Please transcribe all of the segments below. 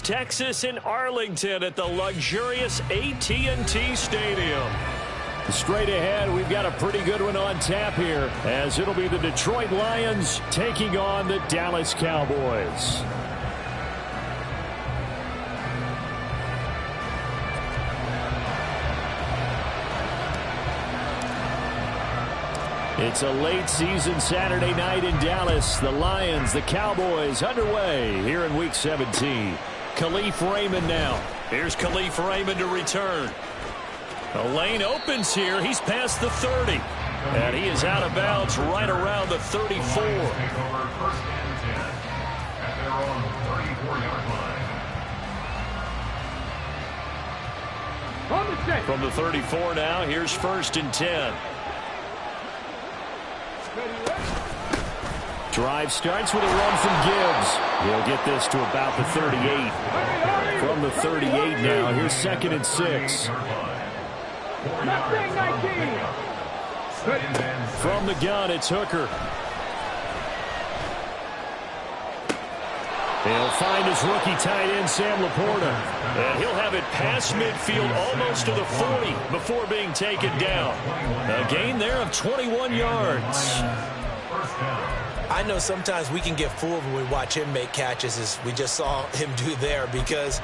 Texas in Arlington at the luxurious AT&T Stadium. Straight ahead, we've got a pretty good one on tap here, as it'll be the Detroit Lions taking on the Dallas Cowboys. It's a late season Saturday night in Dallas. The Lions, the Cowboys underway here in Week 17. Khalif Raymond now. Here's Khalif Raymond to return. The lane opens here. He's past the 30. And he is out of bounds right around the 34. From the 34 now, here's 1st and 10. Drive starts with a run from Gibbs. He'll get this to about the 38. From the 38 now, here's 2nd and 6. From the gun, it's Hooker. He'll find his rookie tight end, Sam Laporta. And he'll have it past midfield almost to the 40 before being taken down. A gain there of 21 yards. I know sometimes we can get fooled when we watch him make catches, as we just saw him do there, because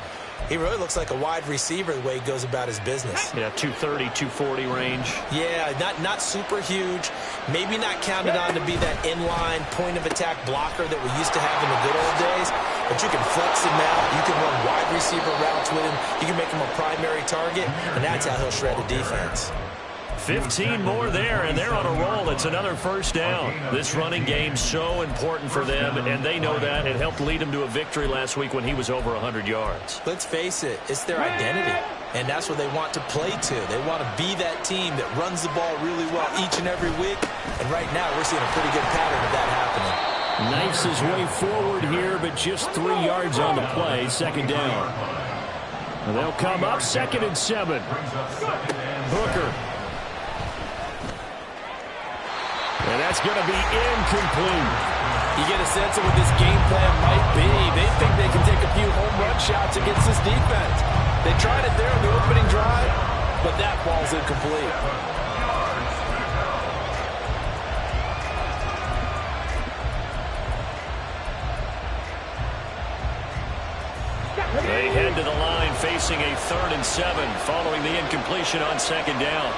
he really looks like a wide receiver the way he goes about his business. Yeah, 230, 240 range. Yeah, not super huge. Maybe not counted on to be that inline point-of-attack blocker that we used to have in the good old days. But you can flex him out. You can run wide receiver routes with him. You can make him a primary target, and that's how he'll shred the defense. 15 more there, and they're on a roll. It's another 1st down. This running game's so important for them, and they know that. It helped lead them to a victory last week when he was over 100 yards. Let's face it, it's their identity, and that's what they want to play to. They want to be that team that runs the ball really well each and every week, and right now we're seeing a pretty good pattern of that happening. Knifes his way forward here, but just 3 yards on the play. 2nd down. And they'll come up 2nd and 7. Hooker. And that's going to be incomplete. You get a sense of what this game plan might be. They think they can take a few home run shots against this defense. They tried it there on the opening drive, but that ball's incomplete. They head to the line facing a 3rd and 7 following the incompletion on 2nd down.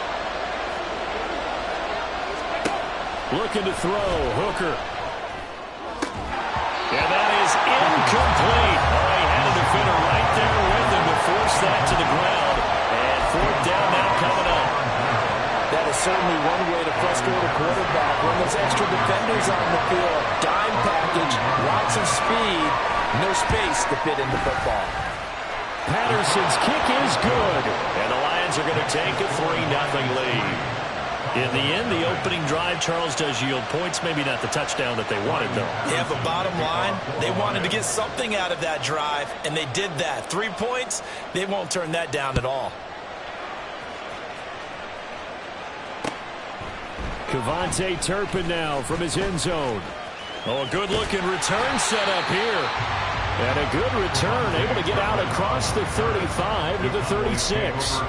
Looking to throw, Hooker. And that is incomplete. Oh, he had a defender right there with him to force that to the ground. And 4th down now coming up. That is certainly one way to frustrate a quarterback. When there's extra defenders on the field, dime package, lots of speed, no space to fit in the football. Patterson's kick is good. And the Lions are going to take a 3-0 lead. In the end, the opening drive, Charles, does yield points. Maybe not the touchdown that they wanted, though. Yeah, but bottom line, they wanted to get something out of that drive, and they did that. 3 points, they won't turn that down at all. Kevontae Turpin now from his end zone. Oh, a good-looking return set up here. And a good return, able to get out across the 35 to the 36.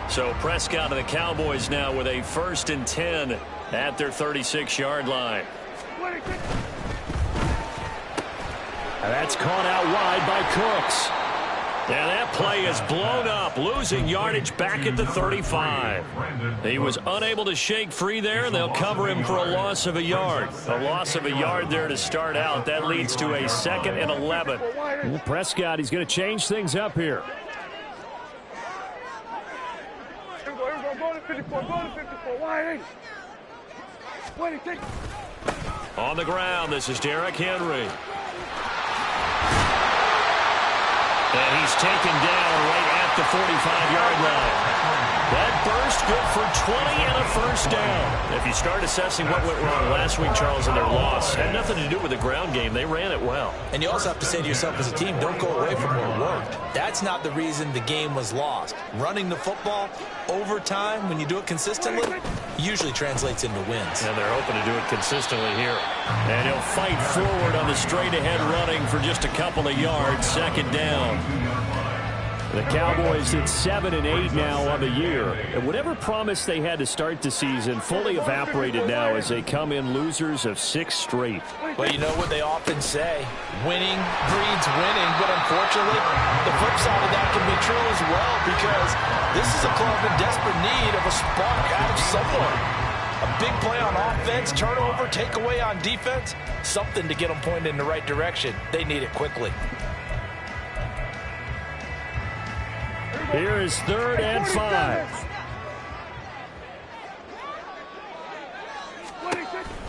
So Prescott and the Cowboys now with a 1st and 10 at their 36-yard line. And that's caught out wide by Cooks. And that play is blown up, losing yardage back at the 35. He was unable to shake free there, and they'll cover him for a loss of a yard. A loss of a yard there to start out. That leads to a 2nd and 11. Well, Prescott, he's going to change things up here. On the ground, this is Derrick Henry. And he's taken down right at the 45-yard line. That burst good for 20 and a first down. If you start assessing what went wrong last week, Charles, in their loss, had nothing to do with the ground game. They ran it well. And you also have to say to yourself as a team, don't go away from what worked. That's not the reason the game was lost. Running the football over time, when you do it consistently, usually translates into wins. And they're hoping to do it consistently here. And he'll fight forward on the straight-ahead running for just a couple of yards. Second down. The Cowboys at 7 and 8 now on the year. And whatever promise they had to start the season fully evaporated now as they come in losers of 6 straight. Well, you know what they often say, winning breeds winning, but unfortunately, the flip side of that can be true as well, because this is a club in desperate need of a spark out of someone. A big play on offense, turnover, takeaway on defense, something to get them pointed in the right direction. They need it quickly. Here is 3rd and 5.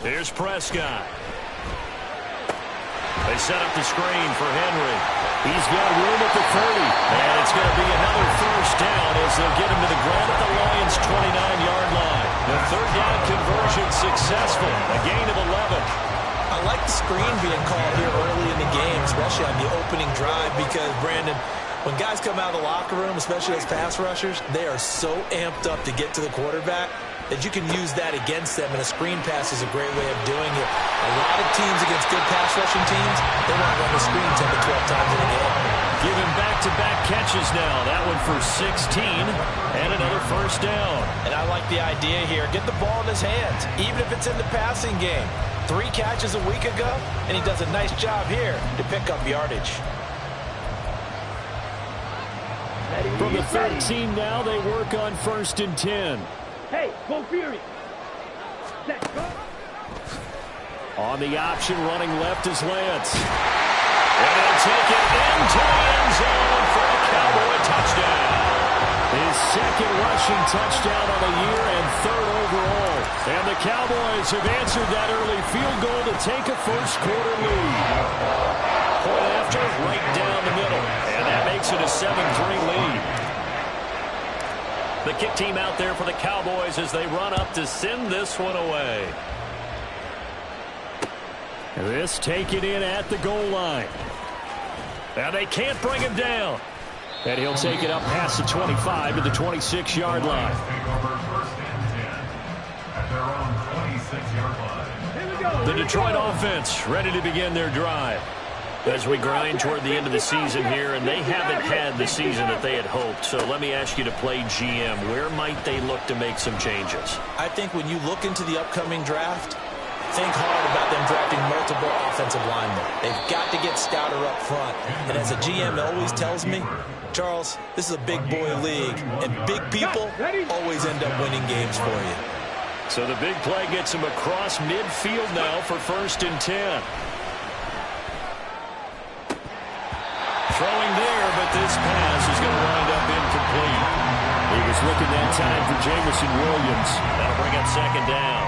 Here's Prescott. They set up the screen for Henry. He's got room at the 30. And it's going to be another first down as they'll get him to the ground at the Lions' 29-yard line. The 3rd down conversion successful. A gain of 11. I like the screen being called here early in the game, especially on the opening drive, because, Brandon, when guys come out of the locker room, especially as pass rushers, they are so amped up to get to the quarterback that you can use that against them, and a screen pass is a great way of doing it. A lot of teams against good pass rushing teams, they want to run the screen 10 to 12 times in a game. Give him back-to-back catches now. That one for 16 and another first down. And I like the idea here. Get the ball in his hands, even if it's in the passing game. 3 catches a week ago, and he does a nice job here to pick up yardage. From the 13 now, they work on 1st and 10. Hey, go Fury. Set, go. On the option, running left is Lance. And he'll take it into the end zone for a Cowboy touchdown. His 2nd rushing touchdown on the year and 3rd overall. And the Cowboys have answered that early field goal to take a first-quarter lead. Point after, right down the middle. And that makes it a 7-3 lead. The kick team out there for the Cowboys as they run up to send this one away. This taken in at the goal line. Now they can't bring him down. And he'll take it up past the 25 to the 26-yard line. The Detroit offense ready to begin their drive. As we grind toward the end of the season here, and they haven't had the season that they had hoped. So let me ask you to play GM. Where might they look to make some changes? I think when you look into the upcoming draft, think hard about them drafting multiple offensive linemen. They've got to get stouter up front. And as a GM always tells me, Charles, this is a big boy league, and big people always end up winning games for you. So the big play gets him across midfield now for 1st and 10. Throwing there, but this pass is going to wind up incomplete. He was looking that time for Jameson Williams. That'll bring up 2nd down.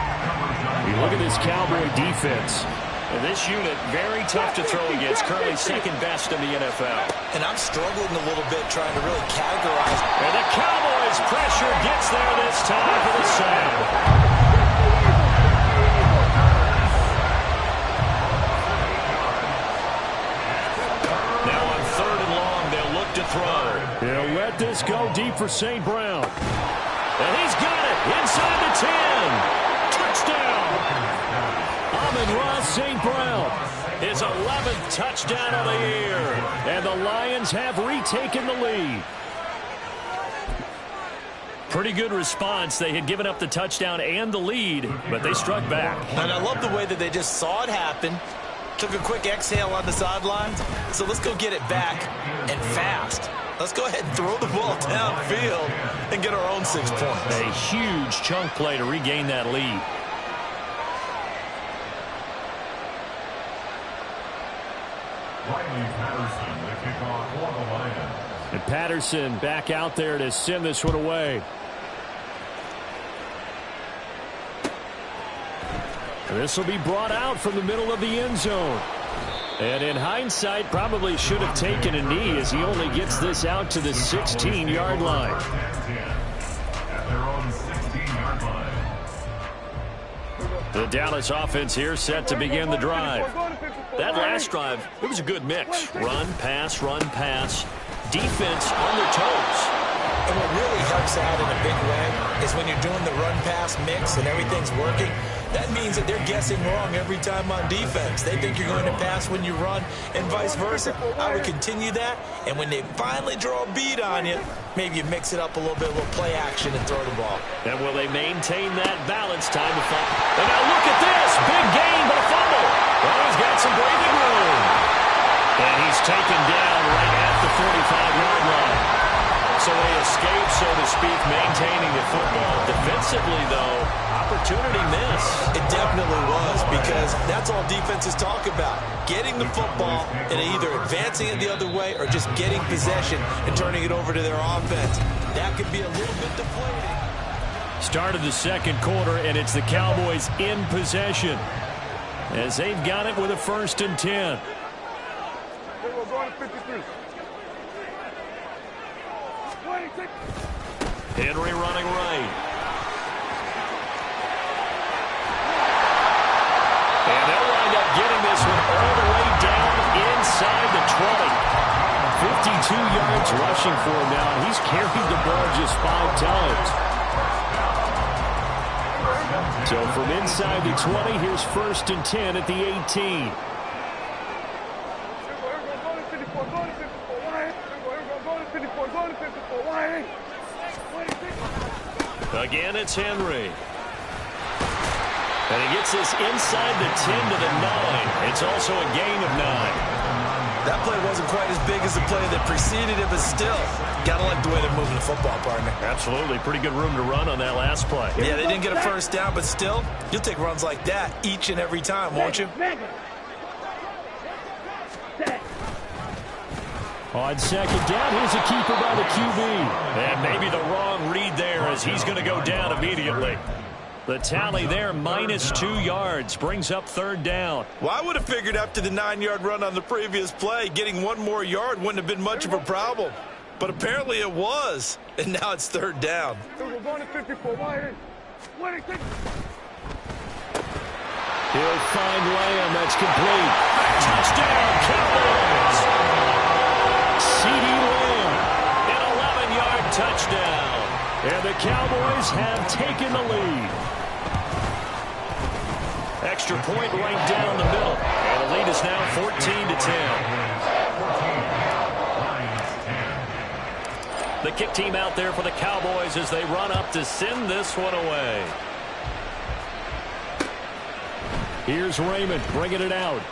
You look at this Cowboy defense. And this unit, very tough to throw against, currently 2nd best in the NFL. And I'm struggling a little bit trying to really categorize. And the Cowboys pressure gets there this time for the sack. Now on 3rd and long, they'll look to throw. He'll let this go deep for St. Brown. And he's got it inside the 10. Touchdown. Amon-Ra St. Brown. His 11th touchdown of the year. And the Lions have retaken the lead. Pretty good response. They had given up the touchdown and the lead, but they struck back. And I love the way that they just saw it happen, took a quick exhale on the sidelines. So let's go get it back, and fast. Let's go ahead and throw the ball downfield and get our own 6 points. A huge chunk play to regain that lead. And Patterson back out there to send this one away. This will be brought out from the middle of the end zone. And in hindsight, probably should have taken a knee as he only gets this out to the 16-yard line. The Dallas offense here set to begin the drive. That last drive, it was a good mix. Run, pass, defense on their toes. And what really helps out in a big way is when you're doing the run-pass mix and everything's working, that means that they're guessing wrong every time on defense. They think you're going to pass when you run and vice versa. I would continue that, and when they finally draw a beat on you, maybe you mix it up a little bit, a little play action and throw the ball. And will they maintain that balance? Time to fall. And now look at this. Big gain, but a fumble. Well, he's got some breathing room. And he's taken down right at the 45-yard line. So they escape, so to speak, maintaining the football. Defensively, though, opportunity miss. It definitely was, because that's all defenses talk about. Getting the football and either advancing it the other way or just getting possession and turning it over to their offense. That could be a little bit deflating. Start of the second quarter, and it's the Cowboys in possession as they've got it with a 1st and 10. We're going to 53. Henry running right. And they'll wind up getting this one all the way down inside the 20. 52 yards rushing for him now, and he's carried the ball just 5 times. So from inside the 20, here's 1st and 10 at the 18. Again, it's Henry. And he gets this inside the 10 to the 9. It's also a gain of 9. That play wasn't quite as big as the play that preceded it, but still, got to like the way they're moving the football, partner. Absolutely. Pretty good room to run on that last play. Yeah, they didn't get a 1st down, but still, you'll take runs like that each and every time, won't you? On 2nd down, here's a keeper by the QB. And maybe the wrong read there as he's going to go down immediately. The tally there, -2 yards, brings up 3rd down. Well, I would have figured after the 9-yard run on the previous play, getting 1 more yard wouldn't have been much of a problem. But apparently it was, and now it's 3rd down. We're going to 54. He'll find Lamb. That's complete. Touchdown, Cowboys! CeeDee Lamb, an 11-yard touchdown. And the Cowboys have taken the lead. Extra point right down the middle. And the lead is now 14-10. The kick team out there for the Cowboys as they run up to send this one away. Here's Raymond bringing it out.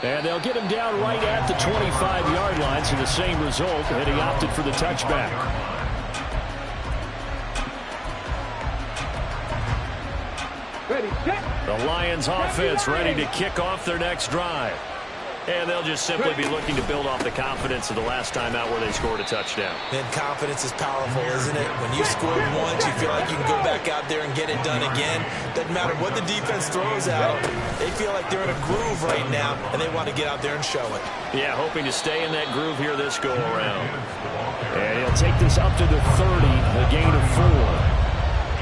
And they'll get him down right at the 25-yard line, so the same result, and he opted for the touchback. The Lions offense ready to kick off their next drive. And they'll just simply be looking to build off the confidence of the last time out where they scored a touchdown. And confidence is powerful, isn't it? When you scored once, you feel like you can go back out there and get it done again. Doesn't matter what the defense throws out. They feel like they're in a groove right now, and they want to get out there and show it. Yeah, hoping to stay in that groove here this go-around. And he'll take this up to the 30, a gain of 4.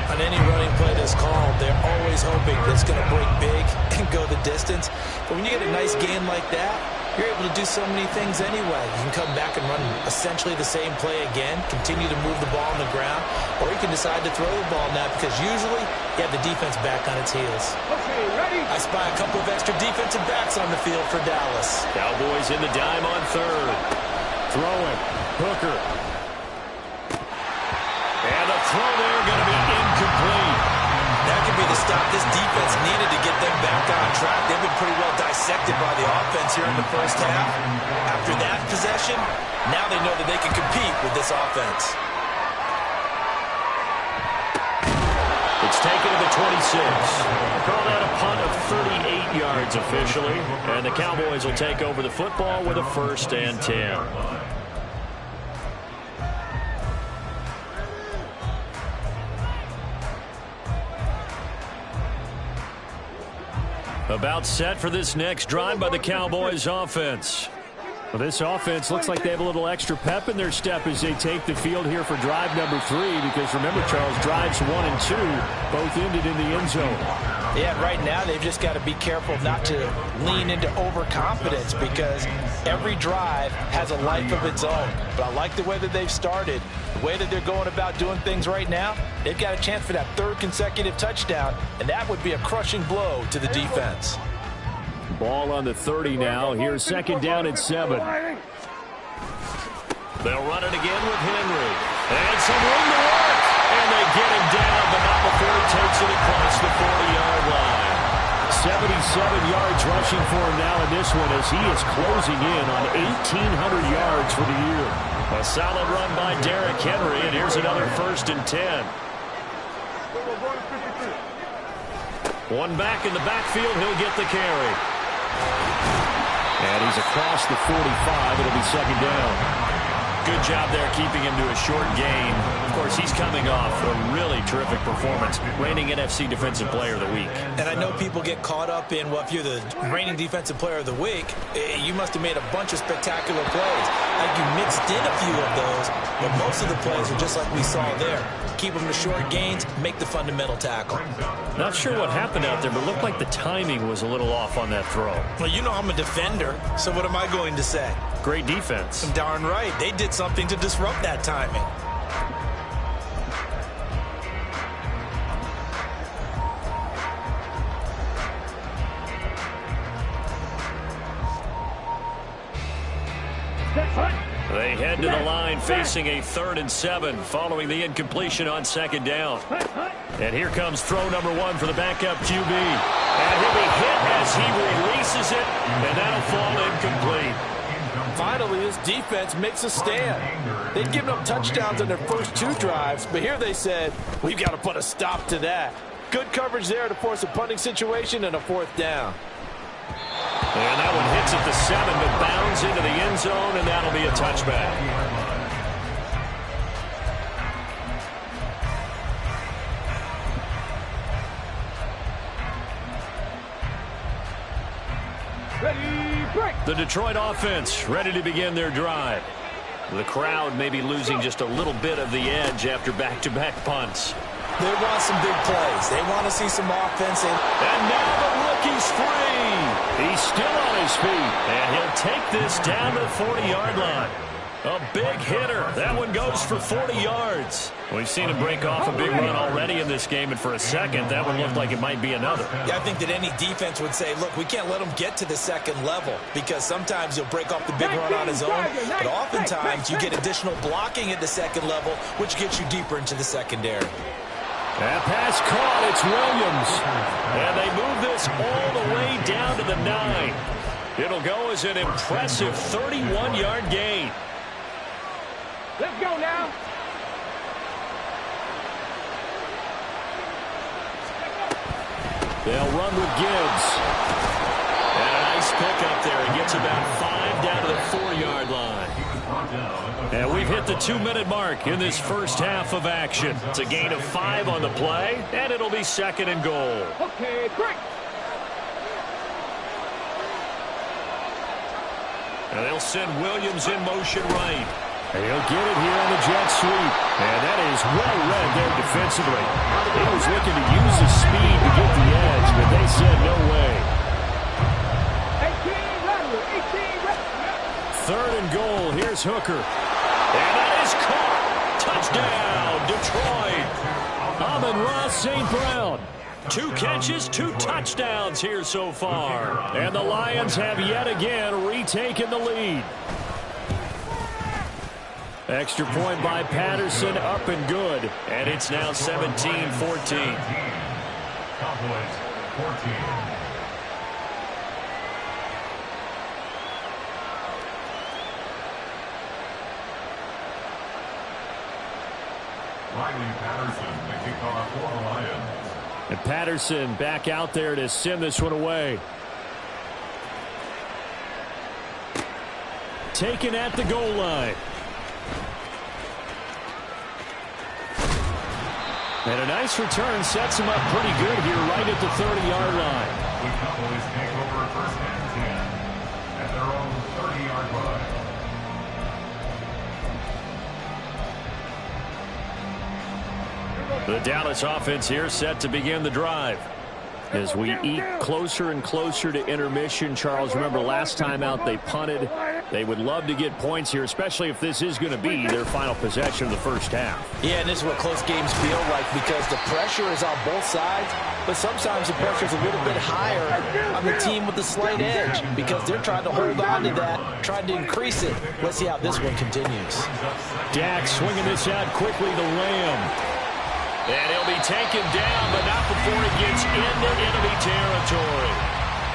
On any running play that's called, they're always hoping that it's going to break big and go the distance. But when you get a nice gain like that, you're able to do so many things anyway. You can come back and run essentially the same play again, continue to move the ball on the ground, or you can decide to throw the ball now because usually you have the defense back on its heels. Okay, ready? I spy a couple of extra defensive backs on the field for Dallas. Cowboys in the dime on 3rd. Throwing. Hooker. And the throw there going to be incomplete. That could be the stop this defense needed to get them back on track. They've been pretty well dissected by the offense here in the 1st half. After that possession, now they know that they can compete with this offense. It's taken to the 26. Call that a punt of 38 yards officially. And the Cowboys will take over the football with a 1st and 10. About set for this next drive by the Cowboys offense. Well, this offense looks like they have a little extra pep in their step as they take the field here for drive number 3, because remember, Charles, drives 1 and 2 both ended in the end zone. Yeah, right now they've just got to be careful not to lean into overconfidence, because every drive has a life of its own. But I like the way that they've started, the way that they're going about doing things right now. They've got a chance for that 3rd consecutive touchdown, and that would be a crushing blow to the defense. Ball on the 30 now. Here's 2nd down and 7. They'll run it again with Henry. And some room to work. And they get him down, but not before he takes it across the 40-yard line. 77 yards rushing for him now in this one, as he is closing in on 1,800 yards for the year. A solid run by Derrick Henry, and here's another 1st and 10. One back in the backfield, he'll get the carry. And he's across the 45. It'll be 2nd down. Good job there keeping him to a short gain. Of course, he's coming off a really terrific performance, reigning NFC Defensive Player of the Week. And I know people get caught up in, well, if you're the reigning Defensive Player of the Week, you must have made a bunch of spectacular plays. Like, you mixed in a few of those, but most of the plays are just like we saw there. Keep them to short gains, make the fundamental tackle. Not sure what happened out there, but it looked like the timing was a little off on that throw. Well, you know I'm a defender, so what am I going to say? Great defense. Darn right. They did something to disrupt that timing. They head to the line facing a 3rd and 7 following the incompletion on 2nd down. And here comes throw number 1 for the backup QB. And he'll be hit as he releases it, and that'll fall incomplete. Finally, this defense makes a stand. They'd given up touchdowns on their first 2 drives, but here they said, we've got to put a stop to that. Good coverage there to force a punting situation and a 4th down. And that one hits at the 7, but bounds into the end zone, and that'll be a touchback. The Detroit offense ready to begin their drive. The crowd may be losing just a little bit of the edge after back-to-back punts. They want some big plays. They want to see some offense. And now the rookie's free. He's still on his feet. And he'll take this down to the 40-yard line. A big hitter. That one goes for 40 yards. We've seen him break off a big run already in this game, and for a second, that one looked like it might be another. Yeah, I think that any defense would say, look, we can't let him get to the 2nd level, because sometimes he'll break off the big run on his own, but oftentimes you get additional blocking at the 2nd level, which gets you deeper into the secondary. That pass caught. It's Williams. And they move this all the way down to the 9. It'll go as an impressive 31-yard gain. Let's go now. They'll run with Gibbs. And a nice pickup there. He gets about 5 down to the 4-yard line. And we've hit the 2-minute mark in this first half of action. It's a gain of 5 on the play, and it'll be 2nd and goal. Okay, break. And they'll send Williams in motion right. And he'll get it here on the jet sweep. And that is well read there defensively. He was looking to use his speed to get the edge, but they said no way. 3rd and goal. Here's Hooker. And that is caught. Touchdown, Detroit. Amon-Ra St. Brown. 2 catches, 2 touchdowns here so far. And the Lions have yet again retaken the lead. Extra point by Patterson, up and good. And it's now 17-14. Cowboys 14. Riley Patterson, the kickoff for the Lions. And Patterson back out there to send this one away. Taken at the goal line. And a nice return sets him up pretty good here right at the 30-yard line. The Cowboys take over 1st and 10 at their own 30-yard line. The Dallas offense here set to begin the drive. As we eat closer and closer to intermission, Charles, remember last time out they punted. They would love to get points here, especially if this is going to be their final possession of the first half. Yeah, and this is what close games feel like because the pressure is on both sides, but sometimes the pressure is a little bit higher on the team with the slight edge because they're trying to hold on to that, trying to increase it. Let's see how this one continues. Dak swinging this out quickly to Lamb. And he'll be taken down, but not before he gets into enemy territory.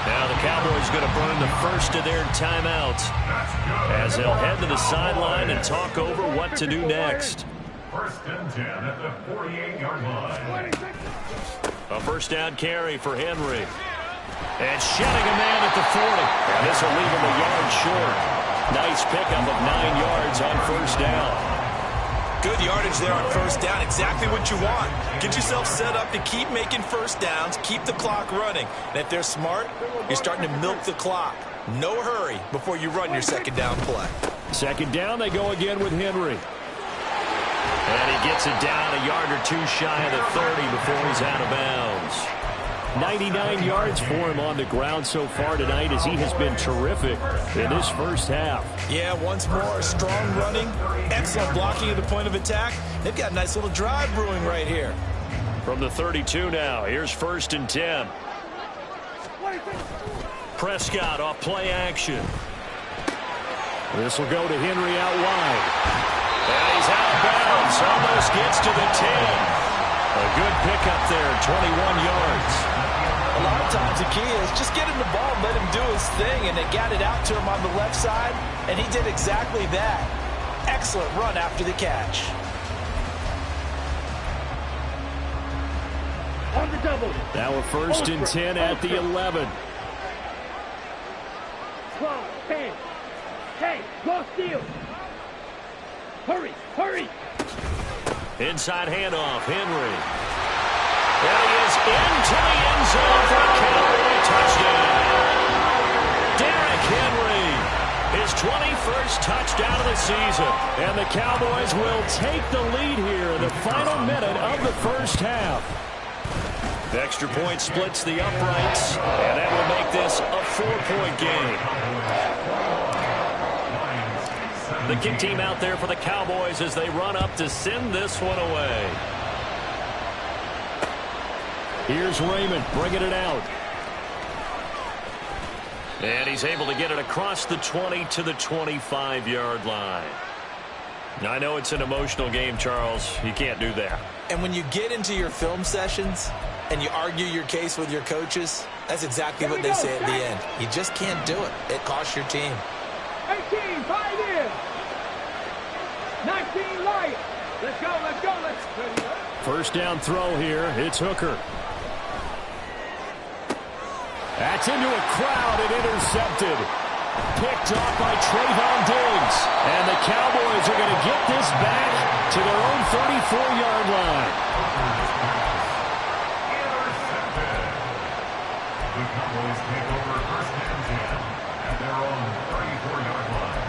Now the Cowboys going to burn the first of their timeouts as they'll head to the sideline and talk over what to do next. First and 10 at the 48-yard line. A first down carry for Henry. And shedding a man at the 40. And this will leave him a yard short. Nice pickup of 9 yards on first down. Good yardage there on first down. Exactly what you want. Get yourself set up to keep making first downs, keep the clock running. And if they're smart, you're starting to milk the clock. No hurry before you run your second down play. Second down, they go again with Henry. And he gets it down a yard or two shy of the 30 before he's out of bounds. 99 yards for him on the ground so far tonight as he has been terrific in this first half. Yeah, once more, strong running, excellent blocking at the point of attack. They've got a nice little drive brewing right here. From the 32 now, here's first and 10. Prescott off play action. This will go to Henry out wide. And he's out of bounds, almost gets to the 10. A good pickup there, 21 yards. A lot of times the key is just get him the ball and let him do his thing, and they got it out to him on the left side, and he did exactly that. Excellent run after the catch. On the double. Now a first and 10 at the 11. 12, 10. Hey, go steal. Hurry, hurry. Inside handoff, Henry. And he is into the end zone for a Cowboy touchdown. Derrick Henry, his 21st touchdown of the season. And the Cowboys will take the lead here in the final minute of the first half. The extra point splits the uprights, and that will make this a 4-point game. The kick team out there for the Cowboys as they run up to send this one away. Here's Raymond bringing it out. And he's able to get it across the 20 to the 25-yard line. Now, I know it's an emotional game, Charles. You can't do that. And when you get into your film sessions and you argue your case with your coaches, that's exactly what they say at the end. You just can't do it. It costs your team. 18, 5 in. 19, Lions. Let's go, let's go, let's go. First down throw here. It's Hooker. That's into a crowd and intercepted. Picked off by Trayvon Diggs. And the Cowboys are going to get this back to their own 34-yard line. Intercepted. The Cowboys take over first and 10 at their own 34-yard line.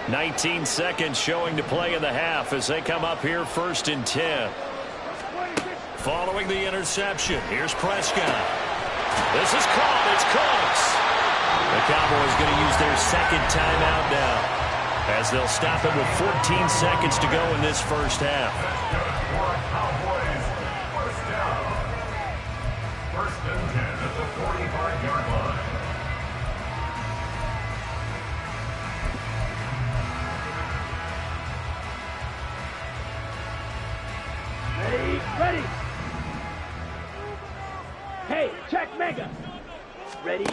19 seconds showing to play in the half as they come up here first and 10. Following the interception, here's Prescott. This is caught. It's Cooks. The Cowboys going to use their second timeout now as they'll stop it with 14 seconds to go in this first half. Cowboys first down. First and 10 at the 45-yard line. Ready, ready. Hey, check Mega. Ready.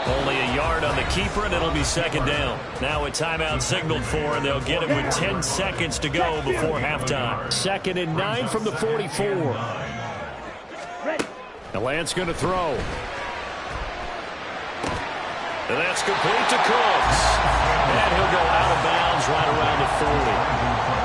Only a yard on the keeper, and it'll be second down. Now a timeout signaled for, and they'll get it with 10 seconds to go before halftime. Second and 9 from the 44. Ready. The Lance going to throw. And that's complete to Cooks. And he'll go out of bounds right around the 40.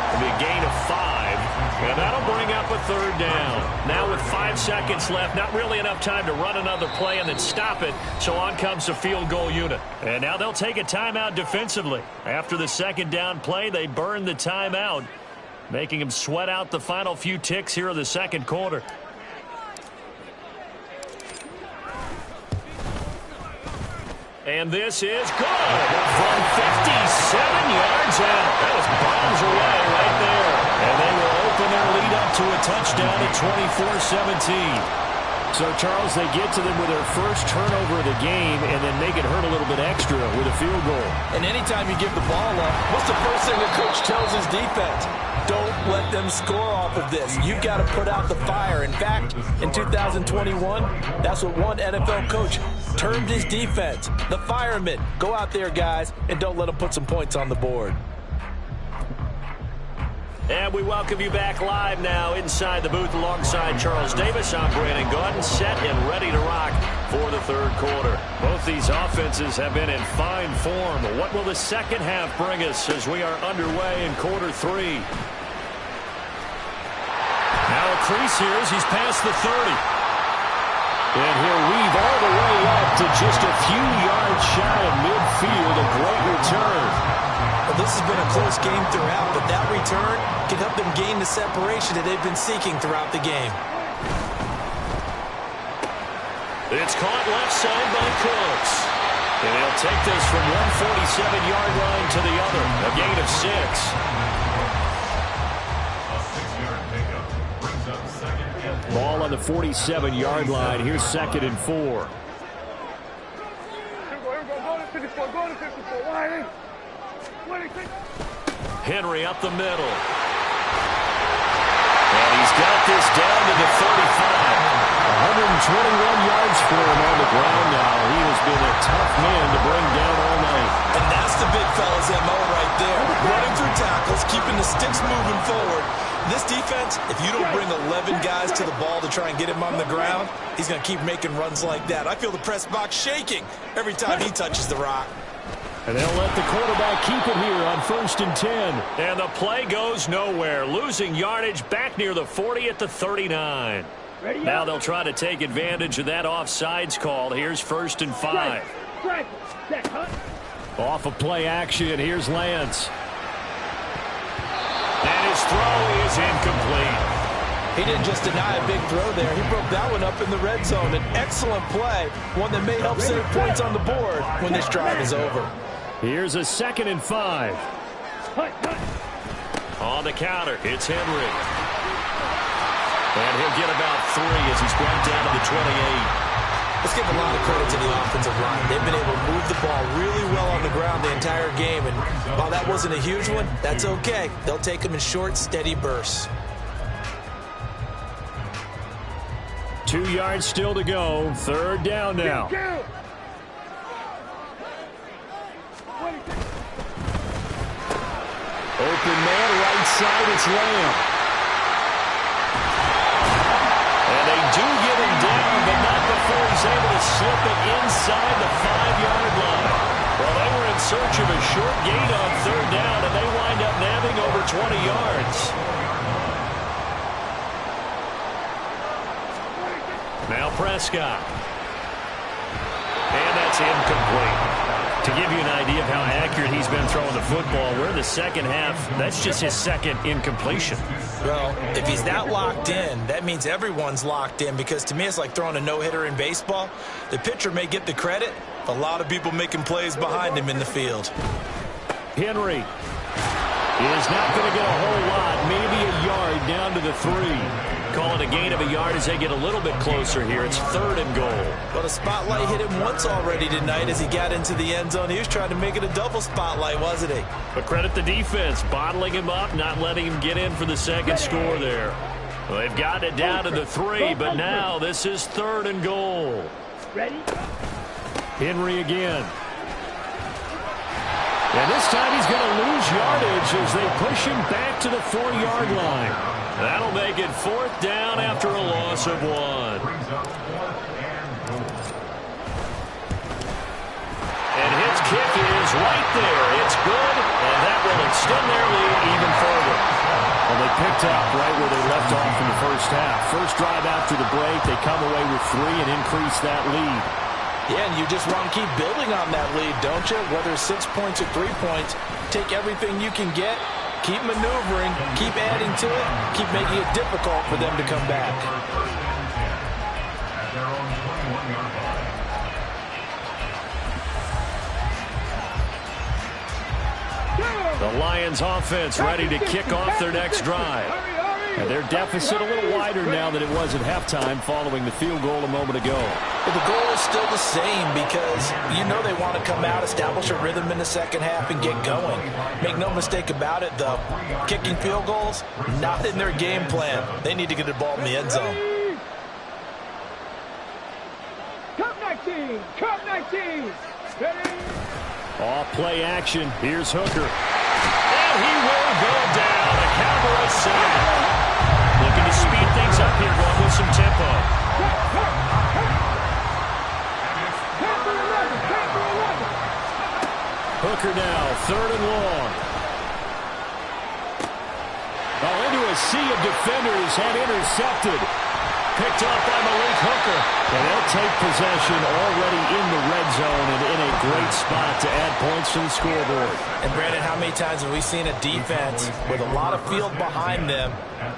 It'll be a gain of 5. And that'll bring up a third down. Now with 5 seconds left, not really enough time to run another play and then stop it. So on comes the field goal unit. And now they'll take a timeout defensively. After the second down play, they burn the timeout, making them sweat out the final few ticks here in the second quarter. And this is good from 57 yards out. That was bombs away right there. And they will open their lead up to a touchdown at 24-17. So, Charles, they get to them with their first turnover of the game and then make it hurt a little bit extra with a field goal. And anytime you give the ball up, what's the first thing the coach tells his defense? Don't let them score off of this. You've got to put out the fire. In fact, in 2021, that's what one NFL coach termed his defense. The firemen. Go out there, guys, and don't let them put some points on the board. And we welcome you back live now inside the booth alongside Charles Davis. I'm Brandon Gaudin, set and ready to rock for the third quarter. Both these offenses have been in fine form. What will the second half bring us as we are underway in quarter three? Now a crease here as he's past the 30. And he'll weave all the way up to just a few yards shy of midfield. A great return. Well, this has been a close game throughout, but that return can help them gain the separation that they've been seeking throughout the game. It's caught left side by Cooks. And they'll take this from 147-yard line to the other. A gain of 6. A 6-yard pickup brings up second and 4. Ball on the 47-yard line. Here's 2nd and 4. Here we go. Go to 54. Go to 54. Wide in. Henry up the middle. And he's got this down to the 35. 121 yards for him on the ground now. He has been a tough man to bring down all night. And that's the big fella's MO right there. Running through tackles, keeping the sticks moving forward. This defense, if you don't bring 11 guys to the ball to try and get him on the ground, he's going to keep making runs like that. I feel the press box shaking every time he touches the rock. And they'll let the quarterback keep it here on 1st and 10. And the play goes nowhere. Losing yardage back near the 40 at the 39. Now they'll try to take advantage of that offsides call. Here's 1st and 5. Off of play action, here's Lance. And his throw is incomplete. He didn't just deny a big throw there. He broke that one up in the red zone. An excellent play, one that may help save points on the board when this drive is over. Here's a 2nd and 5. On the counter, it's Henry. And he'll get about 3 as he's brought down to the 28. Let's give a lot of credit to the offensive line. They've been able to move the ball really well on the ground the entire game. And while that wasn't a huge one, that's okay. They'll take them in short, steady bursts. 2 yards still to go. 3rd down now. Open man, right side, it's Lamb. And they do get him down, but not before he's able to slip it inside the 5-yard line. Well, they were in search of a short gain on 3rd down, and they wind up nabbing over 20 yards. Now Prescott. And that's incomplete. To give you an idea of how accurate he's been throwing the football, we're in the second half. That's just his 2nd incompletion. Well, if he's that locked in, that means everyone's locked in, because to me it's like throwing a no-hitter in baseball. The pitcher may get the credit, a lot of people making plays behind him in the field. Henry is not going to get a whole lot, maybe a yard down to the 3. Call it a gain of a yard as they get a little bit closer here. It's 3rd and goal. Well, the spotlight hit him once already tonight as he got into the end zone. He was trying to make it a double spotlight, wasn't he? But credit the defense, bottling him up, not letting him get in for the 2nd score there. Well, they've got it down to the 3, but now this is 3rd and goal. Ready? Henry again. And this time he's going to lose yardage as they push him back to the 4-yard line. That'll make it 4th down after a loss of 1. And his kick is right there. It's good, and that will extend their lead even further. Well, they picked up right where they left off in the first half. First drive after the break, they come away with 3 and increase that lead. Yeah, and you just want to keep building on that lead, don't you? Whether it's 6 points or 3 points, take everything you can get, keep maneuvering, keep adding to it, keep making it difficult for them to come back. At their own 21-yard line. The Lions offense ready to kick off their next drive. And their deficit a little wider now than it was at halftime following the field goal a moment ago. But the goal is still the same because you know they want to come out, establish a rhythm in the second half, and get going. Make no mistake about it, though. Kicking field goals, not in their game plan. They need to get the ball in the end zone. Cup 19! Cup 19! Ready? Off play action. Here's Hooker. And he will go down. A Cowboys sack. Looking to speed things up here, going with some tempo. Hooker now, 3rd and long. Oh, into a sea of defenders and intercepted. Picked up by Malik Hooker. And they'll take possession already in the red zone and in a great spot to add points to the scoreboard. And Brandon, how many times have we seen a defense with a lot of field behind them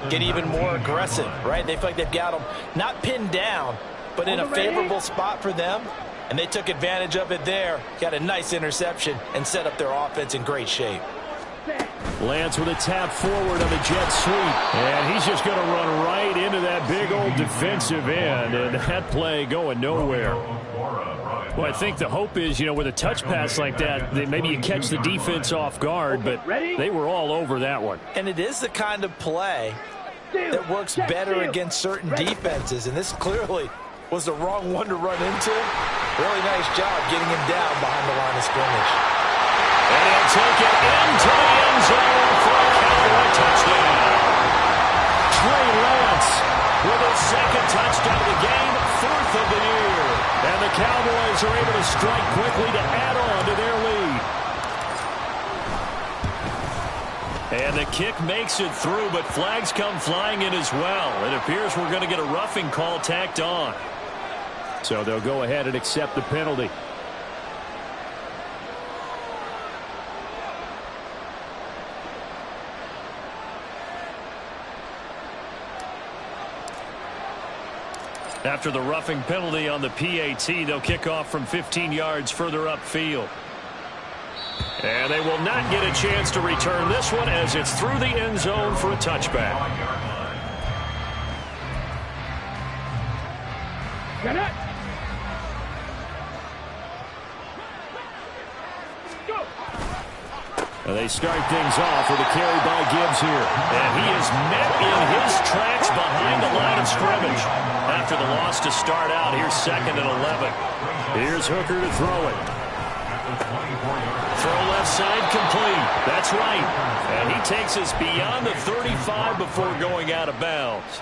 get even more aggressive, right? They feel like they've got them not pinned down, but in a favorable spot for them. And they took advantage of it there. Got a nice interception and set up their offense in great shape. Lance with a tap forward on the jet sweep. And he's just going to run right into that big old defensive end. And that play going nowhere. Well, I think the hope is, with a touch pass like that maybe you catch the defense off guard. But they were all over that one. And it is the kind of play that works better against certain defenses. And this clearly was the wrong one to run into. Really nice job getting him down behind the line of scrimmage. And he'll take it into the end zone for a Cowboy touchdown. Trey Lance with his 2nd touchdown of the game, 4th of the year. And the Cowboys are able to strike quickly to add on to their lead. And the kick makes it through, but flags come flying in as well. It appears we're going to get a roughing call tacked on. So they'll go ahead and accept the penalty. After the roughing penalty on the PAT, they'll kick off from 15 yards further upfield. And they will not get a chance to return this one as it's through the end zone for a touchback. Get it! And they start things off with a carry by Gibbs here. And he is met in his tracks behind the line of scrimmage. After the loss to start out, here's 2nd and 11. Here's Hooker to throw it. Throw left side complete. That's right. And he takes us beyond the 35 before going out of bounds.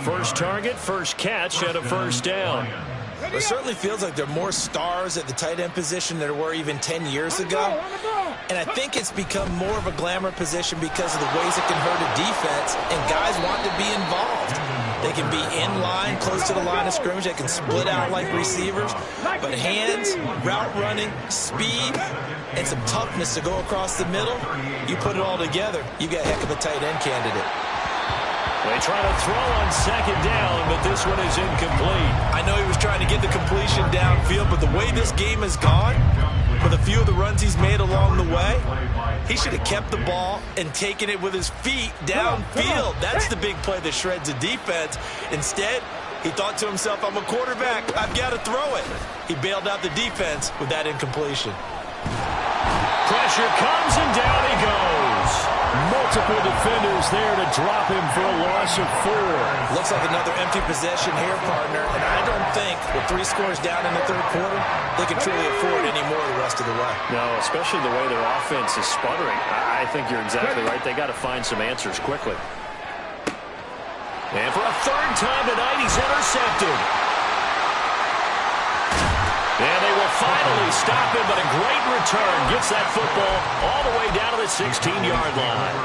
First target, first catch, and a first down. It certainly feels like there are more stars at the tight end position than there were even 10 years ago. And I think it's become more of a glamour position because of the ways it can hurt a defense, and guys want to be involved. They can be in line, close to the line of scrimmage. They can split out like receivers. But hands, route running, speed, and some toughness to go across the middle, you put it all together, you got a heck of a tight end candidate. They try to throw on 2nd down, but this one is incomplete. I know he was trying to get the completion downfield, but the way this game has gone, with a few of the runs he's made along the way, he should have kept the ball and taken it with his feet downfield. That's the big play that shreds a defense. Instead, he thought to himself, I'm a quarterback, I've got to throw it. He bailed out the defense with that incompletion. Pressure comes and down he goes. Multiple defenders there to drop him for a loss of 4. Looks like another empty possession here, partner. And I don't think with 3 scores down in the 3rd quarter, they can truly afford any more the rest of the way. No, especially the way their offense is sputtering. I think you're exactly right. They got to find some answers quickly. And for a 3rd time tonight, he's intercepted. And they will finally stop him, but a great return gets that football all the way down to the 16-yard line.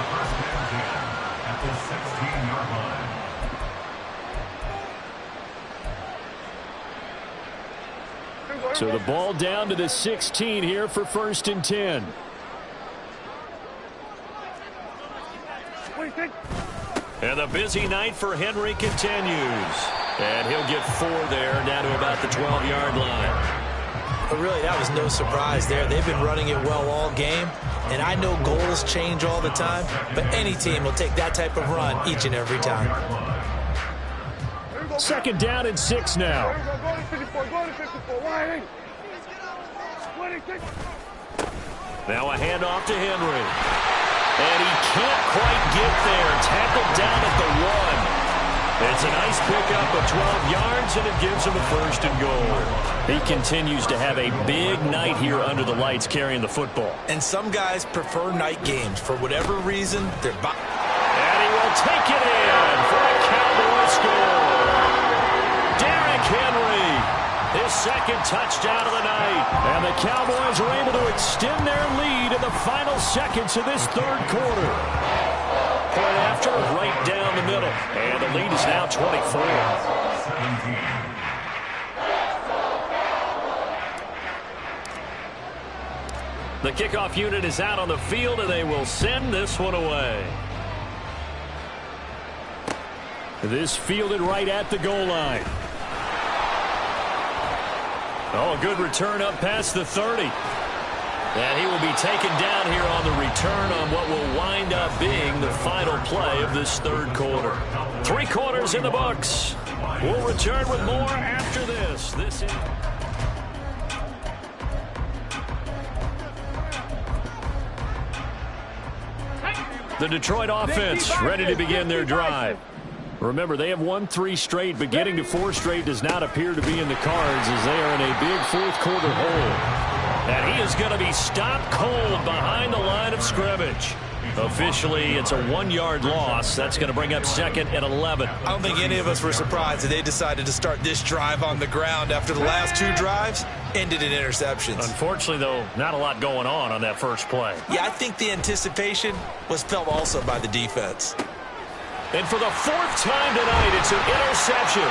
So the ball down to the 16 here for 1st and 10. And the busy night for Henry continues. And he'll get 4 there, down to about the 12-yard line. But really, that was no surprise there. They've been running it well all game. And I know goals change all the time, but any team will take that type of run each and every time. 2nd down and 6 now. Now a handoff to Henry. And he can't quite get there. Tackled down at the 1. It's a nice pickup of 12 yards, and it gives him a 1st and goal. He continues to have a big night here under the lights carrying the football. And some guys prefer night games. For whatever reason, they're... And he will take it in for a Cowboy score. Derrick Henry, his 2nd touchdown of the night. And the Cowboys are able to extend their lead in the final seconds of this 3rd quarter. Point after, right down the middle. And the lead is now 24. 17. The kickoff unit is out on the field, and they will send this one away. This fielded right at the goal line. Oh, good return up past the 30. And he will be taken down here on the return on what will wind up being the final play of this 3rd quarter. 3 quarters in the books. We'll return with more after this. This is... The Detroit offense ready to begin their drive. Remember, they have won 3 straight, but getting to 4 straight does not appear to be in the cards as they are in a big 4th quarter hole. And he is going to be stopped cold behind the line of scrimmage. Officially, it's a 1-yard loss. That's going to bring up 2nd and 11. I don't think any of us were surprised that they decided to start this drive on the ground after the last 2 drives ended in interceptions. Unfortunately, though, not a lot going on that first play. Yeah, I think the anticipation was felt also by the defense. And for the 4th time tonight, it's an interception.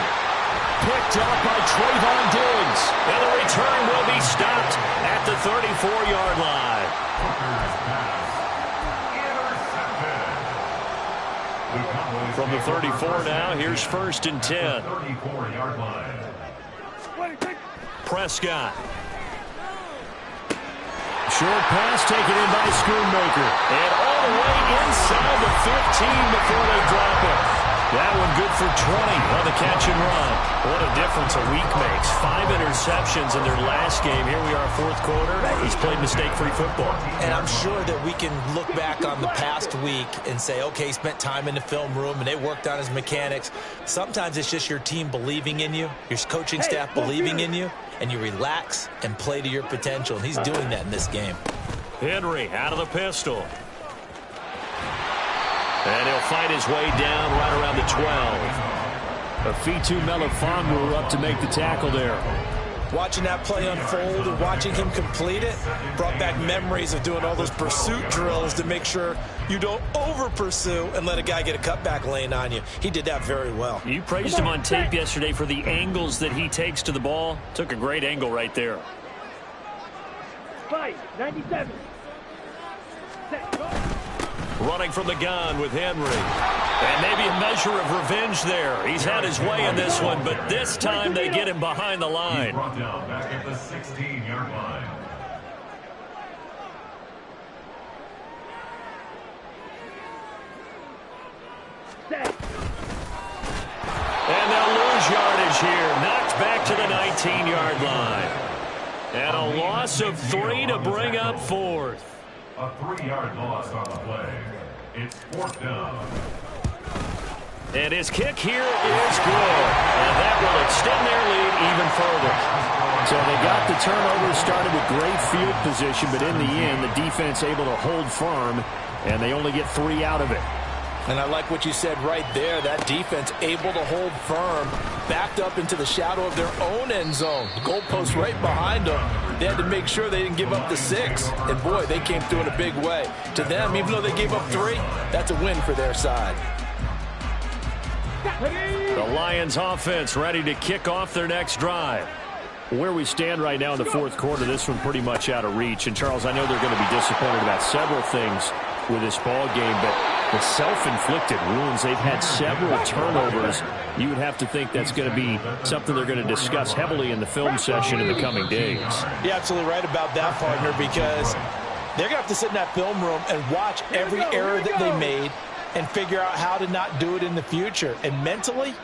Picked up by Trayvon Diggs. And the return will be stopped at the 34-yard line. From the 34 now, here's 1st and 10. 34-yard line. Prescott. Short pass taken in by Schoonmaker. And all the way inside the 15 before they drop it. That one good for 20 on the catch and run. What a difference a week makes. 5 interceptions in their last game. Here we are, 4th quarter. He's played mistake-free football. And I'm sure that we can look back on the past week and say, okay, he spent time in the film room and they worked on his mechanics. Sometimes it's just your team believing in you, your coaching staff believing in you, and you relax and play to your potential. And he's doing that in this game. Henry out of the pistol. And he'll fight his way down right around the 12. Afitu Melifonwu up to make the tackle there. Watching that play unfold and watching him complete it brought back memories of doing all those pursuit drills to make sure you don't over-pursue and let a guy get a cutback lane on you. He did that very well. You praised him on tape yesterday for the angles that he takes to the ball. Took a great angle right there. 97. Set, go. Running from the gun with Henry. And maybe a measure of revenge there. He's had his way in this one, but this time they get him behind the line. He's brought down back at the 16-yard line. Set. And they'll lose yardage here. Knocked back to the 19-yard line. And a loss of 3 to bring up 4th. A 3-yard loss on the play. It's 4th down. And his kick here is good. And that will extend their lead even further. So they got the turnover started with great field position, but in the end, the defense able to hold firm, and they only get 3 out of it. And I like what you said right there. That defense able to hold firm, backed up into the shadow of their own end zone. The goalpost right behind them. They had to make sure they didn't give up the 6. And, boy, they came through in a big way. To them, even though they gave up 3, that's a win for their side. The Lions offense ready to kick off their next drive. Where we stand right now in the fourth quarter, this one pretty much out of reach. And, Charles, I know they're going to be disappointed about several things with this ball game, but the self-inflicted wounds, they've had several turnovers. You would have to think that's going to be something they're going to discuss heavily in the film session in the coming days. You're absolutely right about that, partner, because they're going to have to sit in that film room and watch every error that they made and figure out how to not do it in the future. And mentally,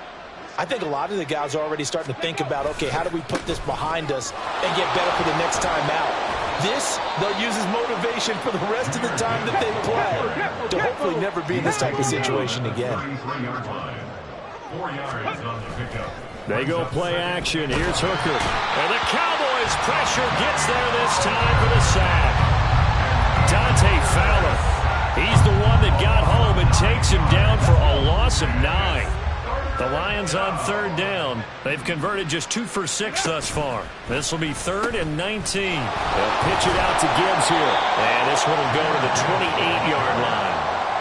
I think a lot of the guys are already starting to think about, okay, how do we put this behind us and get better for the next time out? This, they'll use as motivation for the rest of the time that they play to hopefully never be in this type of situation again. 4 yards on the pickup. They go play action. Here's Hooker. And the Cowboys' pressure gets there this time for the sack. Dante Fowler. He's the one that got home and takes him down for a loss of 9. The Lions on third down. They've converted just 2 for 6 thus far. This will be 3rd and 19. They'll pitch it out to Gibbs here. And this one will go to the 28-yard line.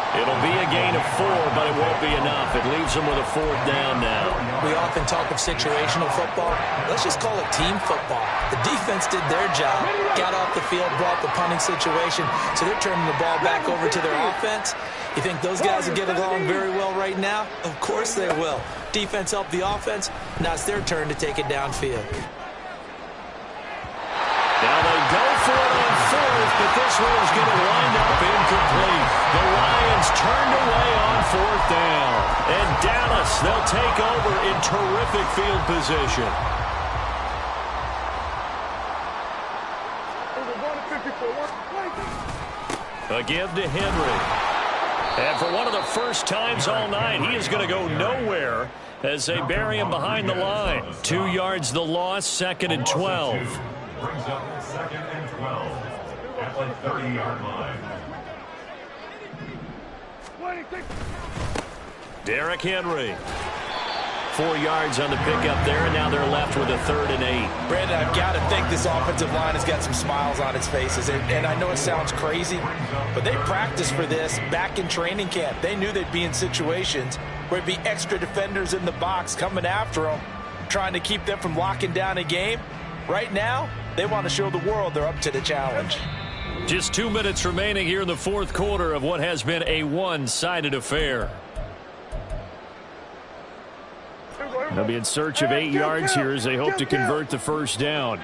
It'll be a gain of 4, but it won't be enough. It leaves them with a 4th down now. We often talk of situational football. Let's just call it team football. The defense did their job, got off the field, brought the punting situation, so they're turning the ball back over to their offense. You think those guys will get along very well right now? Of course they will. Defense helped the offense. Now it's their turn to take it downfield. Now they go for it on 4th, but this one is going to wind up incomplete. The Lions turned away on 4th down. And Dallas, they'll take over in terrific field position. A give to Henry. And for one of the first times all night, he is going to go nowhere as they bury him behind the line. 2 yards the loss, 2nd and 12. Brings up 2nd and 12 at the 30-yard line. Derrick Henry. 4 yards on the pickup there, and now they're left with a 3rd and 8. Brandon, I've got to think this offensive line has got some smiles on its faces. And I know it sounds crazy, but they practiced for this back in training camp. They knew they'd be in situations where it'd be extra defenders in the box coming after them, trying to keep them from locking down a game. Right now, they want to show the world they're up to the challenge. Just 2 minutes remaining here in the fourth quarter of what has been a one-sided affair. They'll be in search of 8 yards here as they hope to convert the first down.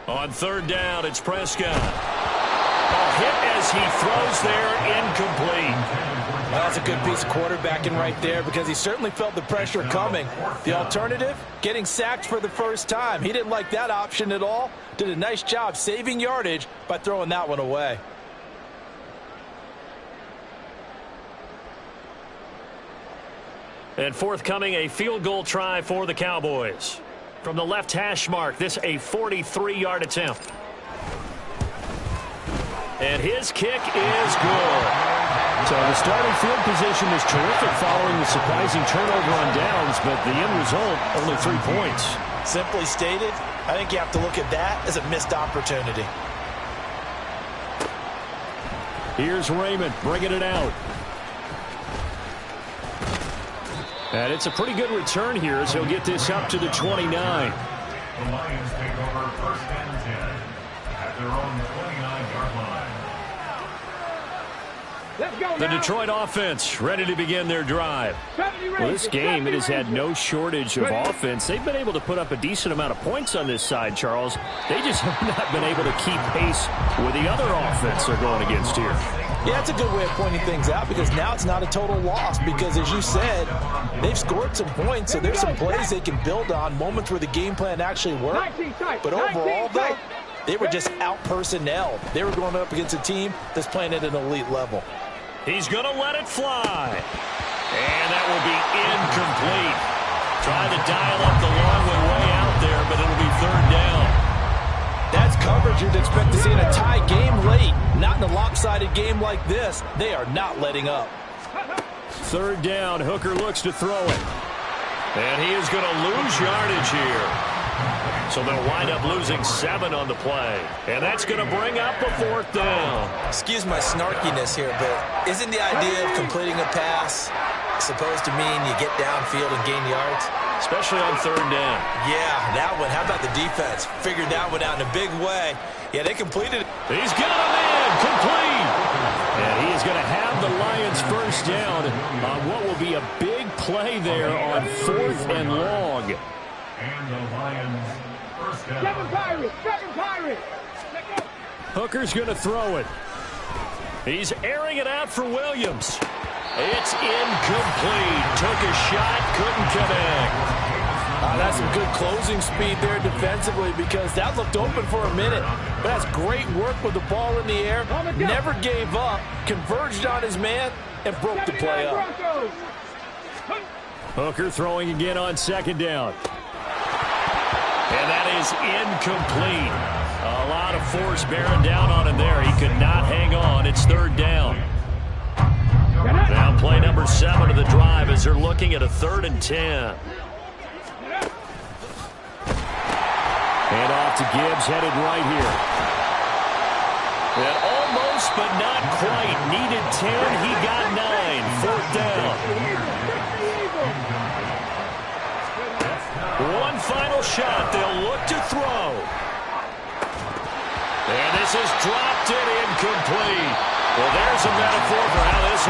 On 3rd down, it's Prescott. A hit as he throws there, incomplete. Well, that's a good piece of quarterbacking right there because he certainly felt the pressure coming. The alternative, getting sacked for the first time. He didn't like that option at all. Did a nice job saving yardage by throwing that one away. And forthcoming, a field goal try for the Cowboys. From the left hash mark, this a 43-yard attempt. And his kick is good. So the starting field position was terrific following the surprising turnover on downs, but the end result, only 3 points. Simply stated, I think you have to look at that as a missed opportunity. Here's Raymond bringing it out. And it's a pretty good return here as he'll get this up to the 29. The Lions take over 1st and 10 at their own 29-yard line. Let's go The now. Detroit offense ready to begin their drive. Well, this game, it has had no shortage of offense. They've been able to put up a decent amount of points on this side, Charles. They just have not been able to keep pace with the other offense they're going against here. Yeah, that's a good way of pointing things out because now it's not a total loss because, as you said, they've scored some points, so there's some plays they can build on, moments where the game plan actually worked. But overall, though, they were just out-personnelled. They were going up against a team that's playing at an elite level. He's going to let it fly. And that will be incomplete. Trying to dial up the long way out there, but it'll be 3rd down. That's coverage you'd expect to see in a tie game late. Not in a lopsided game like this. They are not letting up. 3rd down, Hooker looks to throw it. And he is going to lose yardage here. So they'll wind up losing 7 on the play. And that's going to bring up a 4th down. Excuse my snarkiness here, but isn't the idea of completing a pass supposed to mean you get downfield and gain yards? Especially on third down. Yeah, that one. How about the defense? Figured that one out in a big way. Yeah, they completed it. He's got him in. Complete. And he is going to have the Lions first down on what will be a big play there on 4th and long. And the Lions first down. Seven Pirates. Hooker's going to throw it. He's airing it out for Williams. It's incomplete. Took a shot, couldn't connect. That's some good closing speed there defensively because that looked open for a minute. But that's great work with the ball in the air. Never gave up, converged on his man, and broke the play up. Hooker throwing again on 2nd down. And that is incomplete. A lot of force bearing down on him there. He could not hang on. It's 3rd down. Now play number 7 of the drive as they're looking at a 3rd and 10. Hand off to Gibbs, headed right here. And almost, but not quite. Needed 10, he got 9. 4th down. One final shot. They'll look to throw. And this is dropped it incomplete. Well, there's a metaphor for how this